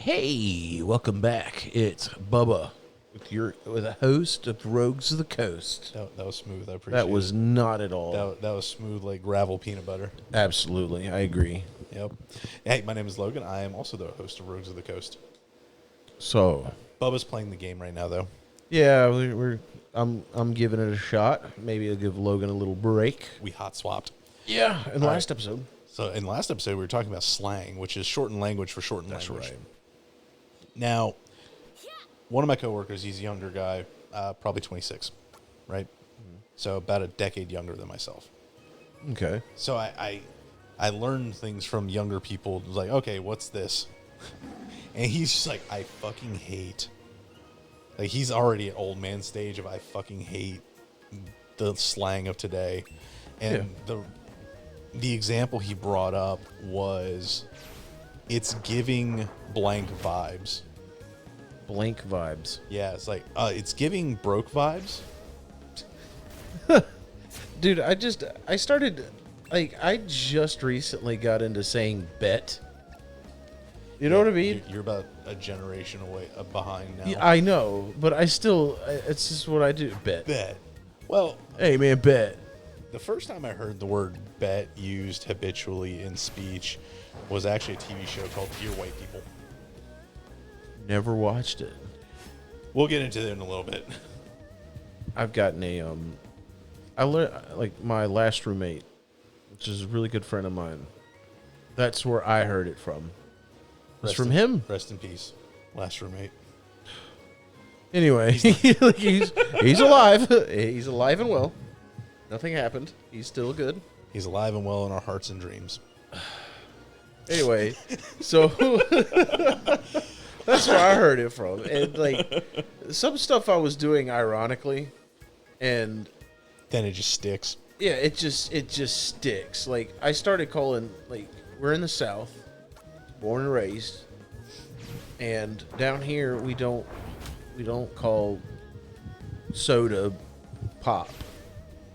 Hey, welcome back. It's Bubba with a host of Rogues of the Coast. That was smooth. I appreciate That was it. not at all. That was smooth like gravel peanut butter. Absolutely, I agree. Yep. Hey, my name is Logan. I am also the host of Rogues of the Coast. So, Bubba's playing the game right now, though. yeah, I'm giving it a shot. Maybe I'll give Logan a little break. We hot swapped. Yeah, in the last episode. So in the last episode, we were talking about slang, which is shortened language for shortened That's language. right. Now, one of my coworkers, he's a younger guy, probably 26, right? So about a decade younger than myself. Okay. So I learned things from younger people. It was like, okay, what's this? And he's just like, I fucking hate. Like, he's already at old man stage of I fucking hate the slang of today. And the example he brought up was it's giving blank vibes. Blank vibes. Yeah, it's like, it's giving broke vibes. Dude, I just recently got into saying bet. You know what I mean? You're about a generation away behind now. Yeah, I know, but it's just what I do. Bet. Bet. Well, Hey, man, bet. the first time I heard the word bet used habitually in speech was actually a TV show called Dear White People. Never watched it. We'll get into it in a little bit. I've gotten I learned, like, my last roommate, which is a really good friend of mine. That's where I heard it from. It's from him. Rest in peace, last roommate. Anyway, like, he's alive. He's alive and well. Nothing happened. He's still good. He's alive and well in our hearts and dreams. Anyway, so that's where I heard it from. And, like, some stuff I was doing ironically, and Then it just sticks. yeah, it just sticks. Like, I started calling, like, we're in the South, born and raised, and down here we don't call soda pop,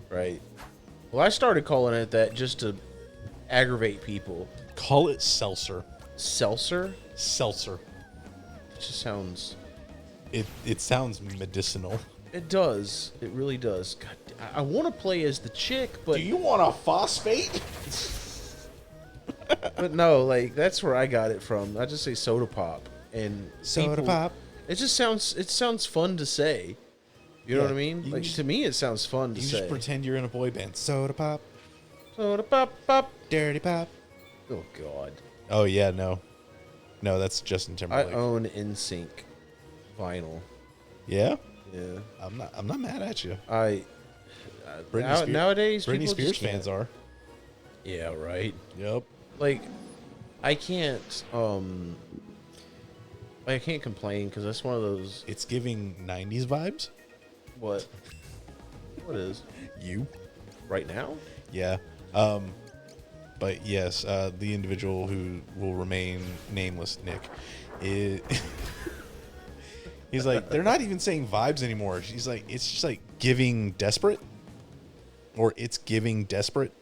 right? Well, I started calling it that just to aggravate people. Call it seltzer. Seltzer? Seltzer. It just sounds. It sounds medicinal. It does. It really does. God, I want to play as the chick, but Do you want a phosphate? but no, like, that's where I got it from. I just say soda pop, and Soda people- pop. It just sounds fun to say. You know Yeah, what I mean? you Like, just- to me, it sounds fun to You say. just pretend you're in a boy band. Soda pop. Soda pop pop. Dirty pop. Oh God. Oh yeah, no, that's Justin I Timberlake. own NSYNC vinyl. Yeah, Yeah. I'm not mad at you. Nowadays, Britney people Spears just can't. fans are. Yeah, right. Yep. Like, I can't complain because that's one of those. It's giving 90s vibes. What is You. right now? Yeah. But yes, the individual who will remain nameless, Nick, he's like, they're not even saying vibes anymore. She's like, it's just like giving desperate, or it's giving desperate.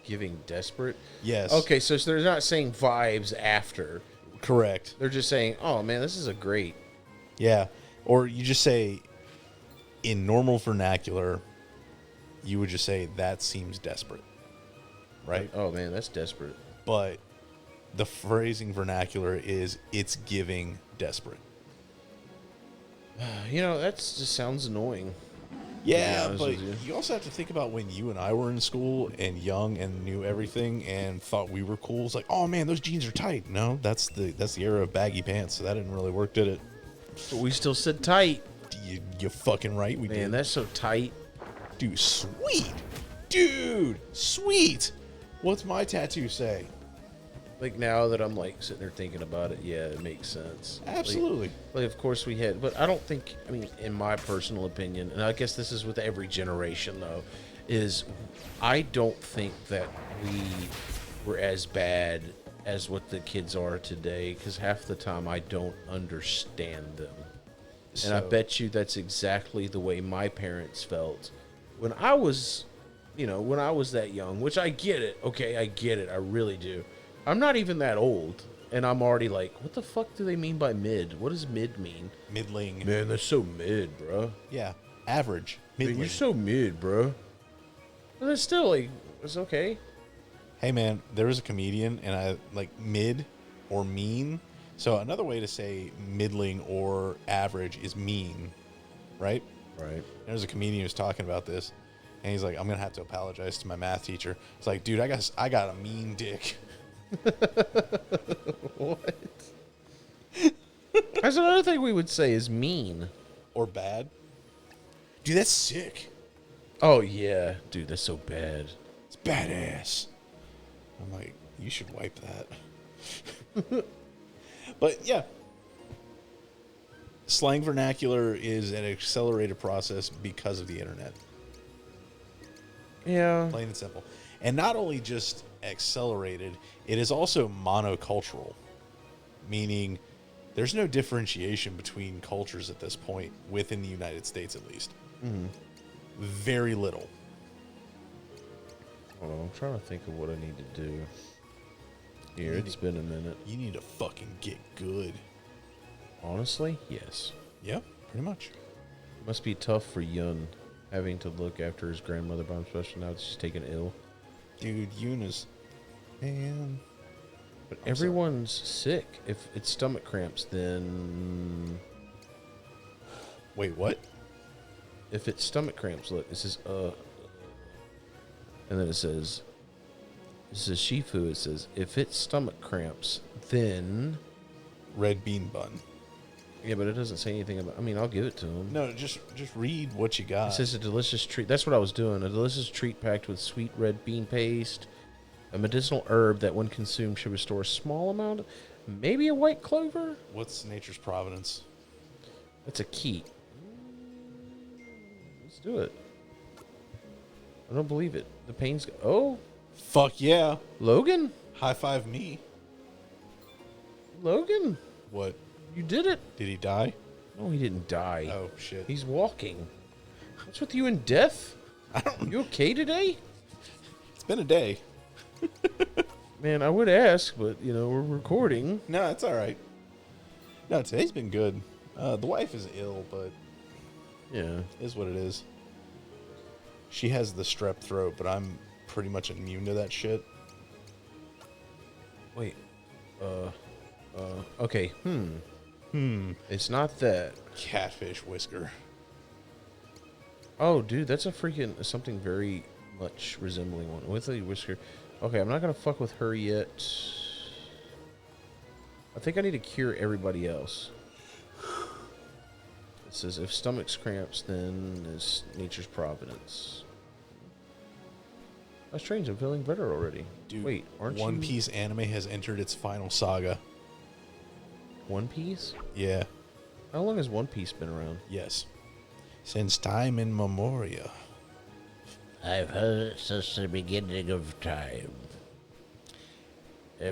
Giving desperate. Yes. Okay, so they're not saying vibes after. Correct. They're just saying, "Oh man, this is a great." Yeah. Or you just say, in normal vernacular, you would just say that seems desperate, right? Oh man, that's desperate. But the phrasing vernacular is it's giving desperate. You know, that just sounds annoying. Yeah, honest but with you. you also have to think about when you and I were in school and young and knew everything and thought we were cool. It's like, oh man, those jeans are tight. No, that's the era of baggy pants. So that didn't really work, did it? But we still said tight. You fucking right, we Man, did. that's so tight. Dude, sweet. Dude, sweet. What's my tattoo say? Like, now that I'm, like, sitting there thinking about it, yeah, it makes sense. Absolutely. Like, of course we had, but I don't think, I mean, in my personal opinion, and I guess this is with every generation, though, is I don't think that we were as bad as what the kids are today, because half the time I don't understand them. And I So- bet you that's exactly the way my parents felt when I was, when I was that young, which I get it. Okay, I get it. I really do. I'm not even that old. and I'm already like, what the fuck do they mean by mid? What does mid mean? Middling. Man, that's so mid, bro. Yeah. Average. Man, Middling. you're so mid, bro. But it's still like, it's okay. Hey man, there was a comedian, and I like mid or mean. So another way to say middling or average is mean, right? Right. There's a comedian who's talking about this, and he's like, "I'm gonna have to apologize to my math teacher." It's like, dude, I got a mean dick. What? That's another thing we would say is mean. Or bad. Dude, that's sick. Oh yeah, dude, that's so bad. It's badass. I'm like, you should wipe that. But yeah, slang vernacular is an accelerated process because of the internet. Yeah. Plain and simple. And not only just accelerated, it is also monocultural, meaning there's no differentiation between cultures at this point, within the United States at least. Mm-hmm. Very little. Hold on, I'm trying to think of what I need to do. Here, it's been a minute. You need to fucking get good. Honestly, yes. Yeah, pretty much. It must be tough for Yun having to look after his grandmother, but especially now that she's taken ill. Dude, Eunice. Man. But I'm everyone's sick. If it's stomach cramps, then... Wait, what? If it's stomach cramps, look, it says, and then it says Shifu, it says, if it's stomach cramps, then... Red bean bun. Yeah, but it doesn't say anything about... I mean, I'll give it to him. No, just read what you got. It says a delicious treat. That's what I was doing. A delicious treat packed with sweet red bean paste, a medicinal herb that when consumed should restore a small amount, maybe a white clover? What's nature's providence? That's a key. Let's do it. I don't believe it. The pain's... Oh, Fuck yeah. Logan? High five me. Logan, What? you did it. Did he die? No, he didn't die. Oh, shit. He's walking. What's with you and death? I don't... You okay today? It's been a day. Man, I would ask, but, you know, we're recording. No, it's all right. No, today's been good. The wife is ill, but Yeah. it is what it is. She has the strep throat, but I'm pretty much immune to that shit. Wait. Okay. It's not that. Catfish whisker. Oh, dude, that's a freaking something very much resembling one with a whisker. Okay, I'm not gonna fuck with her yet. I think I need to cure everybody else. It says if stomach's cramps, then is nature's providence. That's strange. I'm feeling better already. Dude, Wait, aren't One you Piece anime has entered its final saga. One Piece? Yeah. How long has One Piece been around? Yes. Since time in memoria. I've heard it since the beginning of time.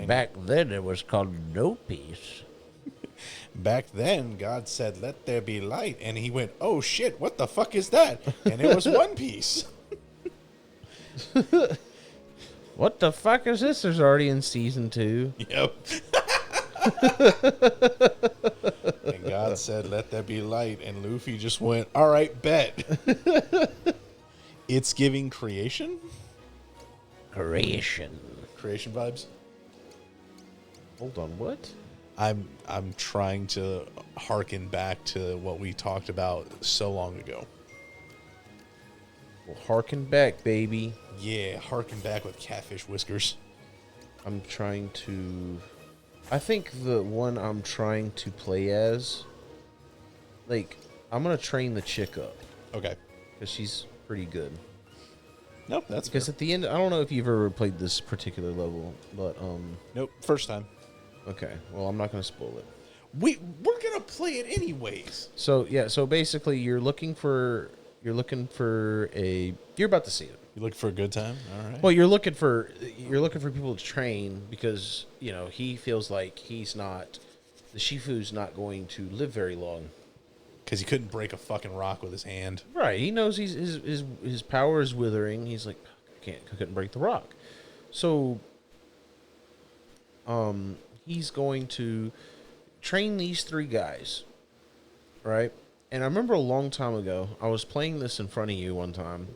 Back then it was called No Peace. Back then, God said, "Let there be light," and he went, "Oh shit, what the fuck is that?" And it was One Piece. What the fuck is this? There's already in season 2. Yep. And God said, "Let there be light," and Luffy just went, "All right, bet." It's giving creation Creation. vibes. Hold on, what? I'm trying to harken back to what we talked about so long ago. Well, harken back, baby. Yeah, harken back with catfish whiskers. I'm trying to... I think the one I'm trying to play as... Like, I'm going to train the chick up. Okay. Because she's pretty good. Nope, that's Because fair. at the end... I don't know if you've ever played this particular level, but... Nope, first time. Okay, well, I'm not going to spoil it. We're gonna play it anyways. So, yeah, so basically you're looking for a... You're about to see it. You looking for a good time? All right. Well, you're looking for people to train because, you know, he feels like the Shifu's not going to live very long. Because he couldn't break a fucking rock with his hand. Right. He knows his power is withering. He's like, I couldn't break the rock. So, he's going to train these 3 guys, right? And I remember a long time ago, I was playing this in front of you one time,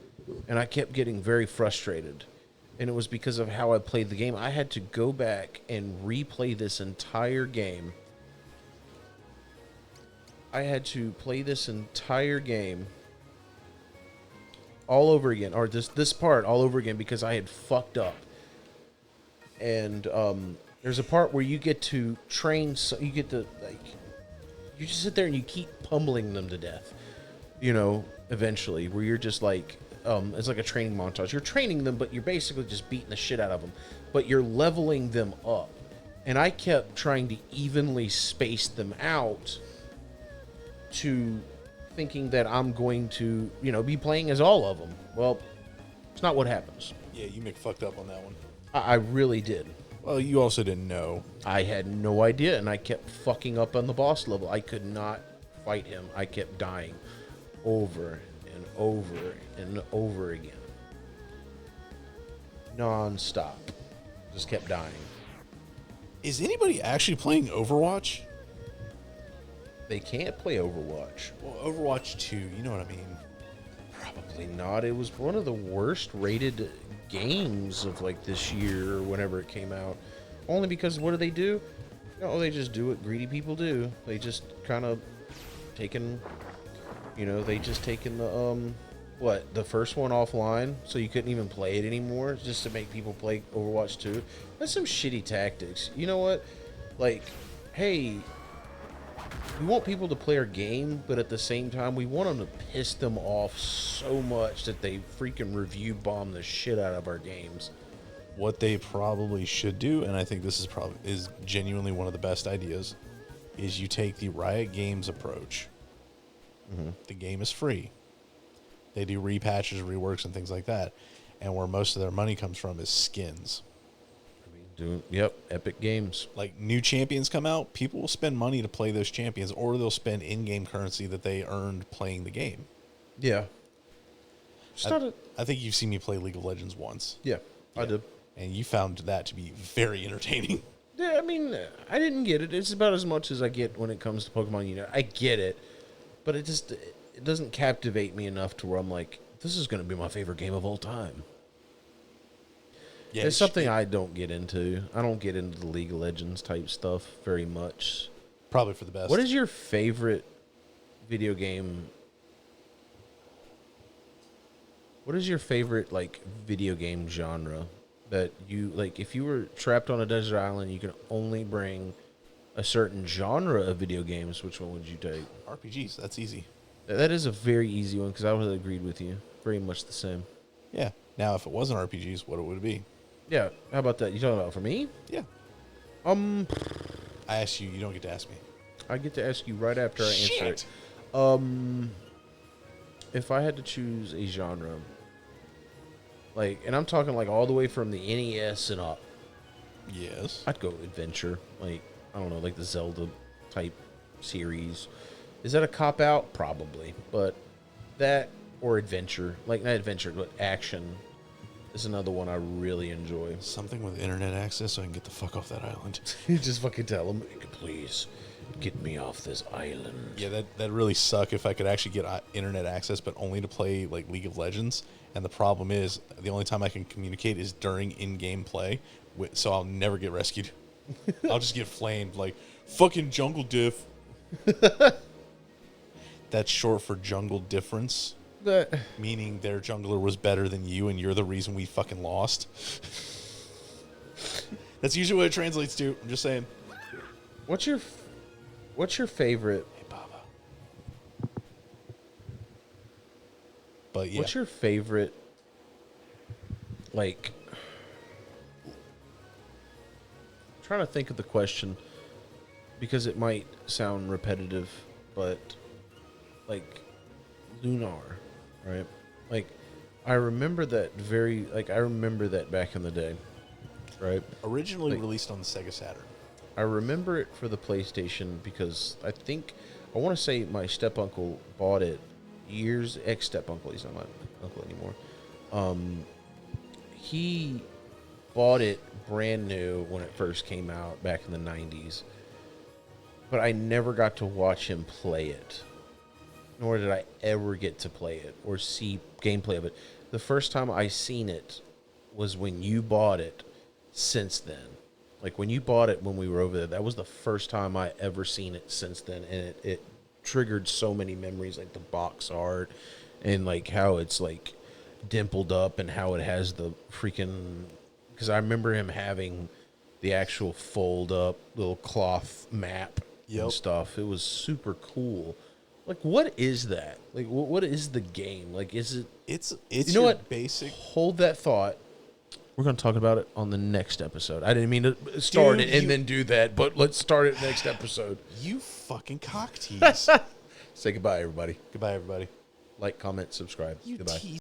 and I kept getting very frustrated. And it was because of how I played the game. I had to go back and replay this entire game. I had to play this entire game all over again, or this part all over again, because I had fucked up. And there's a part where you get to train, so you get to, like, you just sit there and you keep pummeling them to death, you know, eventually, where you're just like, it's like a training montage. You're training them, but you're basically just beating the shit out of them, but you're leveling them up. And I kept trying to evenly space them out, to thinking that I'm going to, you know, be playing as all of them. Well, it's not what happens. Yeah, you fucked up on that one. I really did. Well, you also didn't know. I had no idea, and I kept fucking up on the boss level. I could not fight him. I kept dying over and over and over again. Non-stop. Just kept dying. Is anybody actually playing Overwatch? They can't play Overwatch. Well, Overwatch 2, you know what I mean. Probably not. It was one of the worst rated games of like this year or whenever it came out. Only because what do? No, they just do what greedy people do. They just kind of taken, you know, the first one offline, so you couldn't even play it anymore, just to make people play Overwatch 2. That's some shitty tactics. You know what? Like, hey, we want people to play our game, but at the same time, we want them to piss them off so much that they freaking review bomb the shit out of our games. What they probably should do, and I think this is genuinely one of the best ideas, is you take the Riot Games approach. Mm-hmm. The game is free. They do repatches, reworks, and things like that. And where most of their money comes from is skins. Yep, Epic Games. Like, new champions come out, people will spend money to play those champions, or they'll spend in-game currency that they earned playing the game. Yeah. I think you've seen me play League of Legends once. Yeah, I did. And you found that to be very entertaining. Yeah, I mean, I didn't get it. It's about as much as I get when it comes to Pokemon Unite. I get it, but it doesn't captivate me enough to where I'm like, this is going to be my favorite game of all time. Yeah, it's something I don't get into. I don't get into the League of Legends type stuff very much. Probably for the best. What is your favorite video game? What is your favorite, like, video game genre that you, like, if you were trapped on a desert island, you can only bring a certain genre of video games, which one would you take? RPGs, that's easy. That is a very easy one, because I would have agreed with you. Very much the same. Yeah. Now, if it wasn't RPGs, what would it be? Yeah, how about that? You talking about for me? Yeah. I asked you. You don't get to ask me. I get to ask you right after I answer it. If I had to choose a genre, like, and I'm talking like all the way from the NES and up. Yes. I'd go adventure. Like, I don't know, like the Zelda type series. Is that a cop out? Probably, but that or adventure, like not adventure, but action. Is another one I really enjoy. Something with internet access so I can get the fuck off that island. You just fucking tell them, please get me off this island. Yeah, that really suck if I could actually get internet access, but only to play like League of Legends. And the problem is, the only time I can communicate is during in-game play, so I'll never get rescued. I'll just get flamed like fucking jungle diff. That's short for jungle difference. Meaning their jungler was better than you and you're the reason we fucking lost. That's usually what it translates to. I'm just saying. What's your favorite? Hey, Baba. But yeah. What's your favorite, like, I'm trying to think of the question because it might sound repetitive, but like Lunar. Right, like I remember that back in the day, right? Originally released on the Sega Saturn. I remember it for the PlayStation because I want to say my step uncle bought it ex step uncle. He's not my uncle anymore. He bought it brand new when it first came out back in the 90s. But I never got to watch him play it. Nor did I ever get to play it or see gameplay of it. The first time I seen it was when you bought it since then. Like when you bought it when we were over there, that was the first time I ever seen it since then. And it triggered so many memories, like the box art and like how it's like dimpled up and how it has the freaking, because I remember him having the actual fold up little cloth map Yep. and stuff. It was super cool. Like, what is that? Like, what is the game? Like, is it? It's You know your what? basic. Hold that thought. We're going to talk about it on the next episode. I didn't mean to start Dude, it and you- then do that, but let's start it next episode. You fucking cock tease. Say goodbye, everybody. Goodbye, everybody. Like, comment, subscribe. You Goodbye. tease.